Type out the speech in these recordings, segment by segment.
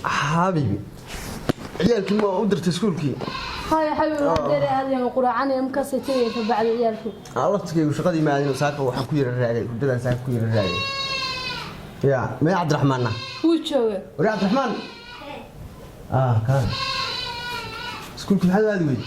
حبيبي عيالك ما قدرت تسكولكي هاي يا حبيبي وديري هذه القرعان مكسيتي فبعد عيالك عرفتك وشقدي ما عندي ساكه waxaan ku yiri raagay gudada saaka ku yiri raagay يا ما عبد الرحمن وجهه ورا عبد الرحمن كان سكولك هذا وين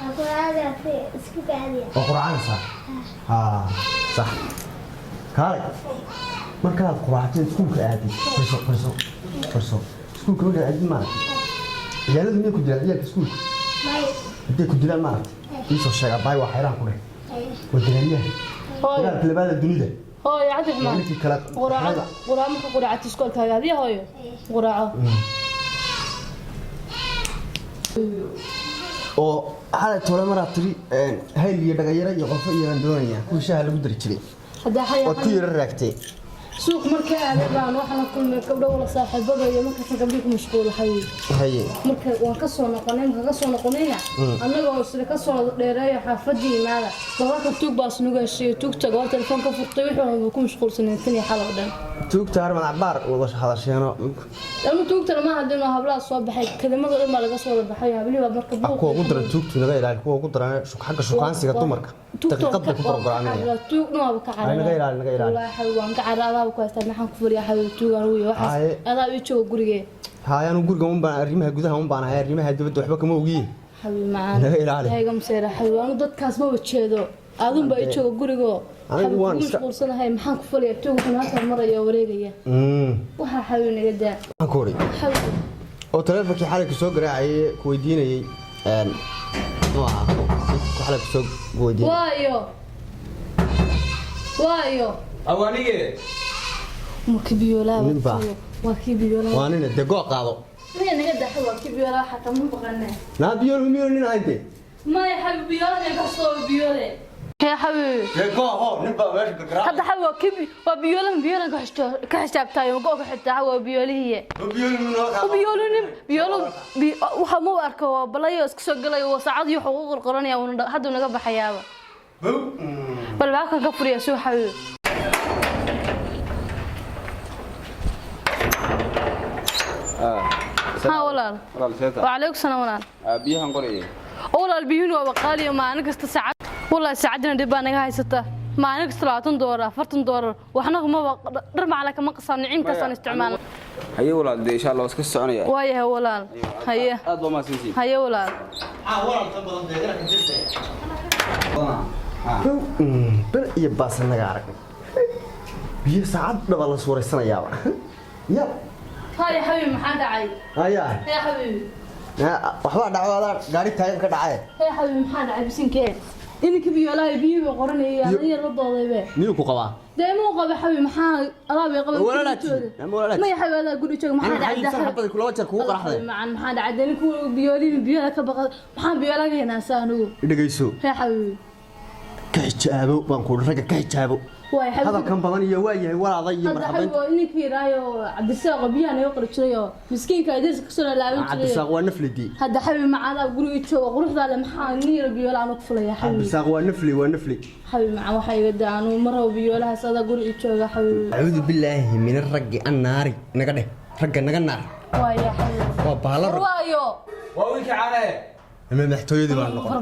القرعان في سكولك هذه القرعان صح صح كاري markaad quraactay iskuulka aadi farso iskuulka markaad aadi ma ciyaaladu miyay ku jiraan ciyaalka iskuulka hadday ku jiraan ma iisoo sheega baay waa xayraan ku dheh wadanayaha dagaalka labaada dunida هاي عبد الرحمن قراعة marka quraactay iskuulka hagaadiya hooyo quraaco oo xalay toole maraad tiri hayl iyo dhagayara iyo qofo iyo doonaya ku shaah lagu dari jiray hadda oo ku yiri raagtay سوق مركز أنا وحنا كل قبل ولا صاحب بدو يوم كنا قبلك مشغول هاي مركز وانكسرنا قنين كسرنا قنينا أنا لو أصير كسر دراية حافظي ماذا بابا كتوك باس نقاش توك تجار تلفون كفرطي وبكون مشغول سنة ثانية حلقة ده توك تهرب من عبار والله هذا شيء أنا لما توك ترى ما عندنا هبلا صوب حي كذا ما قدر ما لقى صوب بحيها بلي بمركب أكو قدرة توك تنغير على أكو قدرة شو حاجة شو كان سيجا تومرك تقدر كبر قرآنية توك نوع بكعرة نغير على والله حلوان كعرة وكويس نحن كفر يا حبيبي توك أنا ويا واحد هذا يشوف قرية هاي أنا قرقة من بنا ريمها جودها من بنا هاي ريمها دبت وحبك موجي حبيبي معانا نغير عليه هاي قام سير حبيبي أنا ضد كاس ما بتشهده أظن بيشوف قرية حبيبي مش فرصنا هاي محن كفر يا توك هناك مرة يا وريقية وها حبيبي نقدر أكوري حبيبي oo taleefankii xalay ku soo garaacay ku weydiinayay ku xalay ku soo weydiinay waayo awaanige مكبيولا وكبيولا وانا دقو قادو مين نقدر حلوة كبيولا حتى مو بغنى لا بيول نين هايدي ما يا حبيبي بيولا يقصوا بيولا يا حبيبي دقو هو نبا ماشي بقرا هذا حلوة كبي وبيولا كحشاب تاي وقوق حتى هو بيولا هي بيولا وحمو أركوا بلايو اسكسو قلاي وسعاد يحقوق القرآن هذا نقب حيابه بل معك كفر يا سو حبيبي ها ولا وعليكم السلام ولا بيها نقولي ولا البيهن وبقالي ما أنا كست ساعات والله ساعدنا دبانا هاي ستة ما أنا كست $30 $40 وإحنا ما رمى على كم قصة نعيم كسان استعمال هيا ولا إن شاء الله وسكس عنيا ويا ولا هيا أضو ما سنسي هيا ولا ولا تبغى تدير بل يباس النجارك بيه ساعات بلا صورة السنة يابا ياب هاي حبيبي محمد عاي هيا يا حبيبي waxba dhacwada gaari taagan ka dhacay يا حبيبي محمد عاي بسنكين إنك بيولا بيو قرني هي الرضا مين ku qabaa دائما قبل حبيبي محمد الله يقبل ولا ما يحب هذا يقول شيء محمد عدى حبه كل وجه كو قرحday مع محمد عدى نكو بيولا كبقى محمد بيولا هنا سانو dhageyso يا حبيبي ka hijaabo baan ku raga ka hijaabo واي حبيبي هذا كان بدن iyo waayahay walaadaya marxaban hada xabibo inii fiiraayo cabdisaaq biyana iyo qorjirayo miskiinka idris ka soo laabin jiray cabdisaaq waa naflidi hada xabibi macada guriga jooga quruxda le maxaa niir biyola aan ku fulaya xabibi cabdisaaq waa nafli xabibi maca waxa iga daanu maro biyolaha sada guriga jooga xabibi a'uudu billahi min ar-raggi an-naari naga dheh ragga naga naar waay xabibi waa baalar waayo waa wiilka caanahe ama madaxtooyadii baan noqon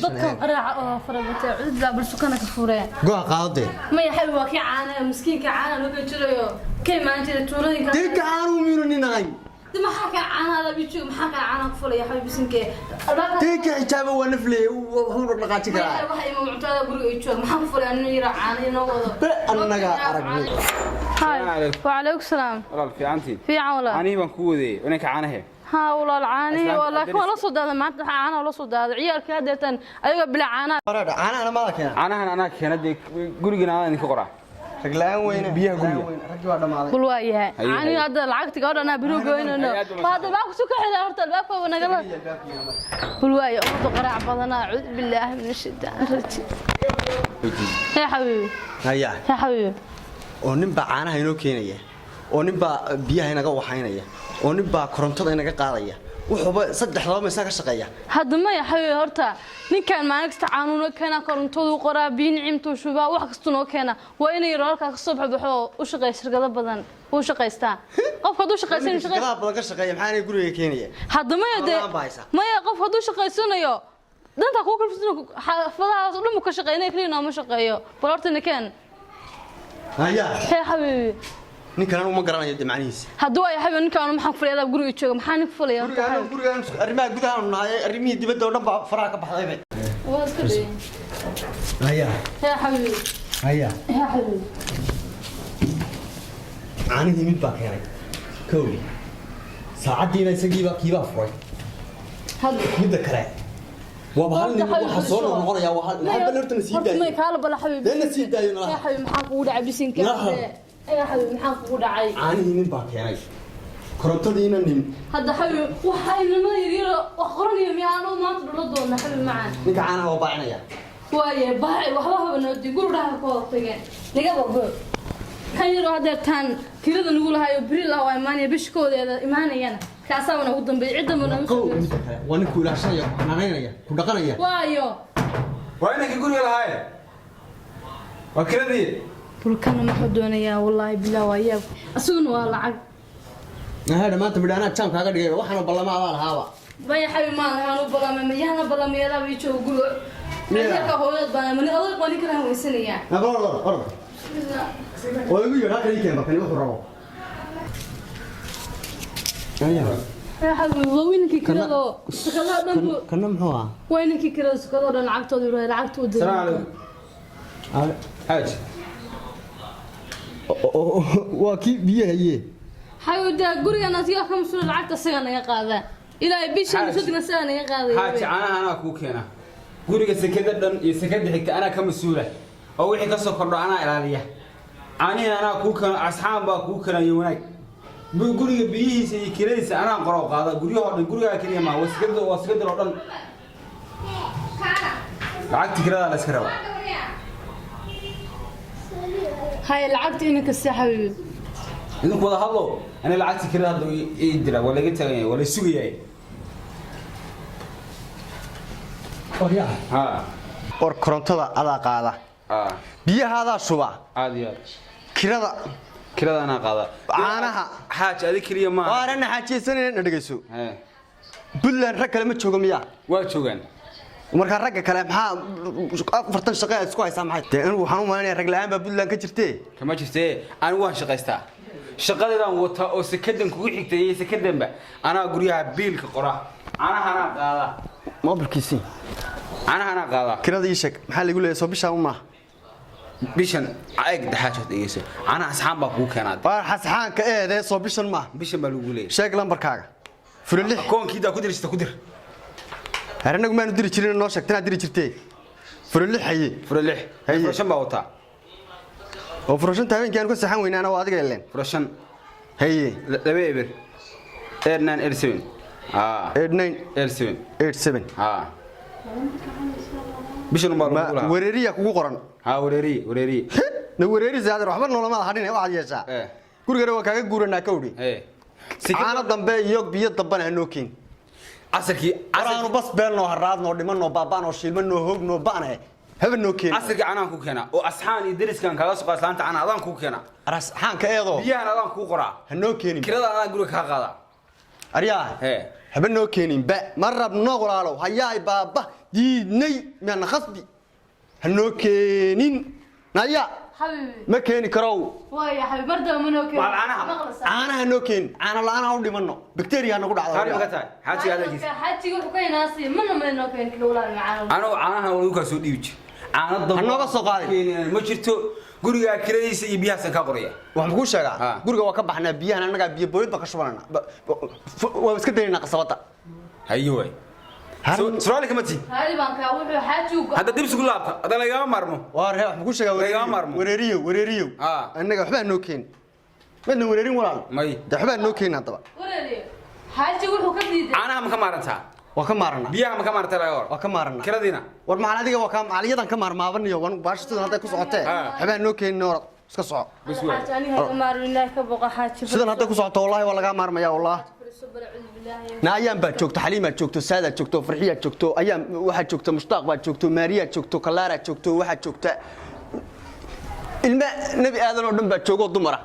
dadkan qaraaca oo farabatay cudda bal sukana ka fureen go'a qaadade ma yahay waa ki caana miskiinka caana loo jirayo kay maan jira tuuladinka dilka aanu miirinahay maxaa ka caana la bijo maxaa ka caana ku fulaya xabibi sinke dilka xijaabo waa nafli wuxuu dhaqaaji karaa waxa ay muctada guriga joog maxaa ku fulaya inuu yira caana inoo wado annaga aragnay hay wa alaykum salaam walaal fiicanti fiican ani baan ku waday inanka caanahe ها والله العاني والله كم ولا صدق ما أنت عانى ولا صدق عيال كذا أيوة بلا عانى أنا ما لك عانى أنا كندي قولي أنا إنك قرأ رجلان وين بيها قولي رجوا هذا قول وياه عاني هذا العقد قال أنا بروق وين أنا هذا باك سكر حدا أرت الباب ونقول قول وياه أمد قرع بدنا أعوذ بالله من الشيطان الرجيم يا حبيبي هيا يا حبيبي ونبى عانى هينو كينية ونبى بيها هنا جو حينية ونبى كرنتة هنا قاضية وحبا صدح لو مساك الشقية هذا ما يحوي هرتا نكان ما نكست عانونا كنا كرنتو قرابين عمتو شبا وحكستنو كنا وإني يرالك الصبح بحو وشقي شركة بدن وشقيستا قف هذا شقيسين شقي لا بلا شقية محاني يقولوا يكينية هذا ما يدي ما يقف هذا شقيسين يو دنتا كوكل فسنو فضا لما كشقينا كلنا ما شقيو بلارت نكان هيا هي حبيبي ninkan anu ma garanayo macnihiisa haduu ay xabeen ninkan maxaan furiyada guriga jooga maxaan ku fulayaa guriga arrimaha gudaha naay arrimihii dibadda oo dhan baa faraha ka baxday waa iska dhigay haya xabiibi haya xabiibi aanidii mid baa keenay koobi saacadiina isagiiba kiiba furay hal midda kale waa hal nin waxa soo noqonaya waa hal balartana sii daayo ma kala bala xabiibi deena sii daayo na xabiibi maxaan kugu dhacay bisinka يا حبيبي maxaan kugu dhacay aanihii nin baa keenay korontadiina nin hadda xabiibi waxayna ma yiriiro wax qoraniyo miyaano maanta dhalo doona xabiibi macaan ninka caanaha waa baacinaya waaye baaci waxba habanoodi gurudhaha ka hortageen niga babo kan yaro hadeertaan tirada nagu lahayo bril ah oo imaanaya bishkoodeeda imaanayana kaasabana ugu dambeeyay cidda mana waa ninku ilaashaya xanaanaya ku dhaqanaya waayo waa inanka guriga lahaye waa kiradii bulkana maxuu doonayaa wallaahi bilaa waayaa asaguna waa lacag هذا ما تبي أنا كم كذا دقيقة وحنا بلما على الهواء. بيا حبيبي ما أنا بلما ميانا بلما يلا بيشوا يقولوا. أنا كهولد بنا من أول قاني كنا ويسنيا. أرد. ويقول يا راجل كم بكني بخرجوا. يا حبيبي وينك كذا؟ سكلا دم. كنم هوا. وينك كذا سكلا دم عقد ولا عقد ودي. السلام عليكم. حاج. وكيف بيه هي؟ حيودا قرية نتيجة كم سنة العقد السنة يا قاذا إلى بيش نسوق سنة يا قاذا حاج أنا كوك هنا قرية سكدة سكدة حكت أنا كمسؤولة أو وحي قصة كرر أنا إلالية أنا كوك أصحاب كوك أنا يوناي قرية بيه سي كريس أنا قرأ قاذا قرية كريم ما وسكدة الأردن العقد كذا على سكروا هاي العقد إنك السحابي إنك وضع هذا أنا لعبت كذا هذا يدرى ولا قلت ولا سوية. أوكي. ها. كرنتلا على قاعدة. بيه هذا شو عادي. كذا أنا قاعدة. أنا حاج هذه كريه ما. وأنا حاجي سنة ندرسه. بلا ركلة متشوقمية. واتشوقن. ومركز رجع كلام فرتن شقاء سكوي سامحت أنا وحنو ما أنا رجلان بقول كجرتي كما شفتي أنا وان شقيستا شقادي دان وتا أو سكدن كوي حكتي سكدن بقى أنا أقوليها بيل كقرا أنا قالا ما بالكيسين أنا قالا كنا ذي شك محل يقول لي صبيش أو ما بيشن عقد حاجة تيجي أنا أصحاب أبوك كانت حسحان كإيه ده صبيش ما بيشن بلوغولي شكل بركاغ فرلي كون كده كدر هرناك ما ندري تشيلين نوشك تنا ندري تشتي فرلي حي فرشن باوتا وفرشن تابين كانوا كسحان وين أنا واضح قايلين فرشن هي لبي إبر إرنان إرسبن إرسبن بيشن بالوغولا وريري كوكو قرن وريري نوريري زيادة رحمة الله ما هادين واحد يسا كل جرا وكاك جورنا كودي أنا ضمبي يوك بيد ضبنا هنوكين عسكري أنا بس بيننا هرادنا ودمنا بابانا وشيلنا هوجنا بنا هذا نوكين عسكري أنا كوكنا وأصحاني درس كان كلاس قاس لانت أنا أذان كوكنا رأس حان كأيضا بيا أنا أذان كوكرا هنوكين كذا أنا أقولك هذا أريا هذا نوكين بق مرة بنقول على هيا بابا دي ني من خصبي هنوكين نايا حبيبي ما كان كراو واي يا حبيبي برضه منوكين أنا هنوكين أنا لا أنا أودي منه بكتيريا أنا أقول على هذا مكتاي حاجي هذا كيس حاجي يقول كوي ناسي منوكين كده ولا معانا أنا أقولك سودي وجه أنا ضم أنا بس قاعد ما شرتو قرية كريس يبيها سكابرية وهم شجع قرية وكبحنا بيها أنا قاعد بيبويد بكشفنا وبس كده ناقصواتا أيوة سؤالك متى هذه بانك أقول حاجي هذا دبس كل لابته هذا لا يجامع مرمو وارها هم شجع وريريو أنا قاعد حبنا نوكين من وريرين ولا ماي ده حبنا نوكين هذا وريريو حاجي يقول كذي أنا هم كمارنتها وكمارنا بيها هم كمارنتها لا يور وكمارنا كلا دينا ورمعنا دي وكم عليا دان كمار ما بني وان باشتو هذا كسوعته حبنا نوكين نور اسكسوع حاجي أنا كمار الله كبقى حاجي سيدنا هذا كسوعته والله ولا كمار ما يا والله na ayaan baa joogto xaliima joogto saada joogto farxiya joogto ayaan waxa joogto mushtaaq baa joogto maariya joogto kalaara joogto waxa joogta ilma nabi aadan oo dhan baa joogo dumara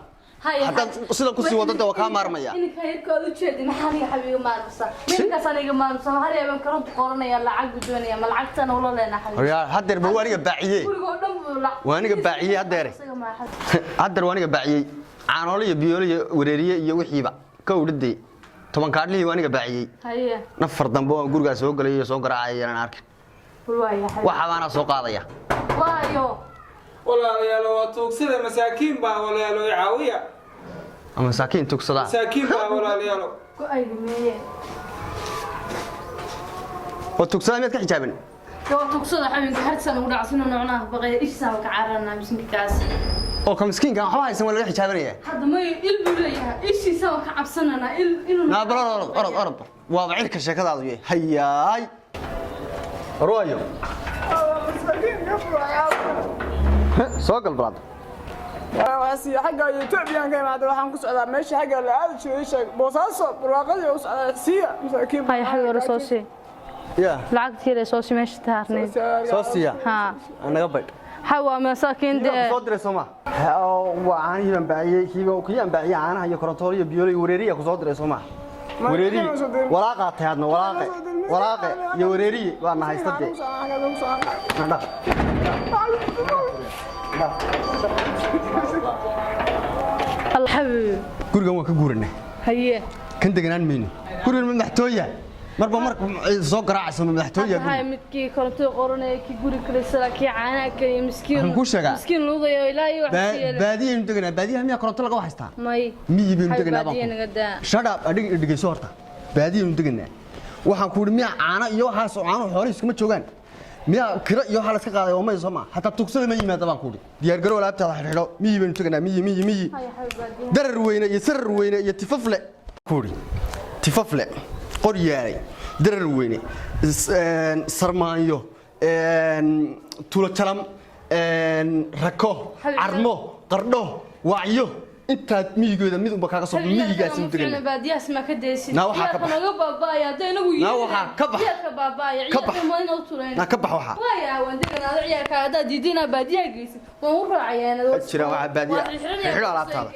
hadda sida ku sii wadada waa ka maarmaya in ka yarkood u jeedin maxaa niga xabiiga maarmasa ninkaas aniga maarmasa har yeeban karo qoranaya lacag gudoonaya ma lacagtan oo la leenahay horiya hadeer ba waaniga baaciye guriga dhan buu lacag waaniga baaciye hadeer waaniga baaciye caanool iyo biyool iyo wareeriye iyo wixiiba ka udhaday 10 kaadlii waaniga baaciyay haye nafar dambe oo guriga soo galay iyo soo garaacay aan arkin waxa baana soo qaadaya waayo walaalayaal waa tuugsada masaakiin baa walaalayaal caawiya ama masaakiin tuugsada masaakiin baa walaalayaal ku aydimeeyay oo tuugsada mid ka xijaaban oo tuugsada xabinka harsan u dhacsan noocnaha baqay isha ka caarana miskiinkaas oo ka miskiinka waxa haysan wala xijaabanaya hadda ma ilbu leeyahay ishiisa ka cabsanana inuu na orod waa bacirka sheekadaadu yahay hayaay arwaayo soo gal brad waasi xagga Itoobiyan ka imaado waxaan ku socdaa meesha xagga la aad sheegay boosaaso barwaaqada u socdaa siya masaakiin hay xagga soo si ya lacagtiina soo si meesha taarnay soo siya ha anaga bay hawa masaakiin de soo diray Soomaa waa aan hiban baaciyay hiba oo kiyaan baaciyay aanaha iyo korontool iyo biyool iyo wareeriya ku soo diray Soomaa wareeri walaaqa taadna walaaqe iyo wareeri waa ma haystade الحبيب gurigan waa ka guuranay haye kan deganaan meeyno gurigan madaxtooya marba soo garaacayso madaxtooya hay midkii koronto qoranay ki guri kale salaki caana kale miskiin luudayo ilaahay wax baadiyeenu deganaa baadiyaha miya koronto laga haystaa may miyibeenu deganaa shada dhigayso horta baadiyeenu deganaa waxaan ku yiri miya caana iyo waxaas caano xoolo iskuma joogan miya kira iyo waxa la iska qaaday oo ma soo ma hatta tugsada ma yimaado baan ku yiri diyaar garow laabtaada xidho miyibeenu deganaa miyi darar weyne iyo sarar weyne iyo tifafle ku yiri tifafle qoryaay darar weyne sarmaanyo tulo talam rako armo qardho wacyo inta miyigooda mid uba kaaga soo miyigaas u degan baadiyaas ma ka deesin na waxa ka naga baabaya hadaynagu na waxa ka bax ka baabaya ciidamada inuu tuuleen na ka bax waxa waya waan deganaa ciyaarka hada diidina baadiyaha geesin waan u raacayeen jira waxa baadiyaha xiro alaabtaada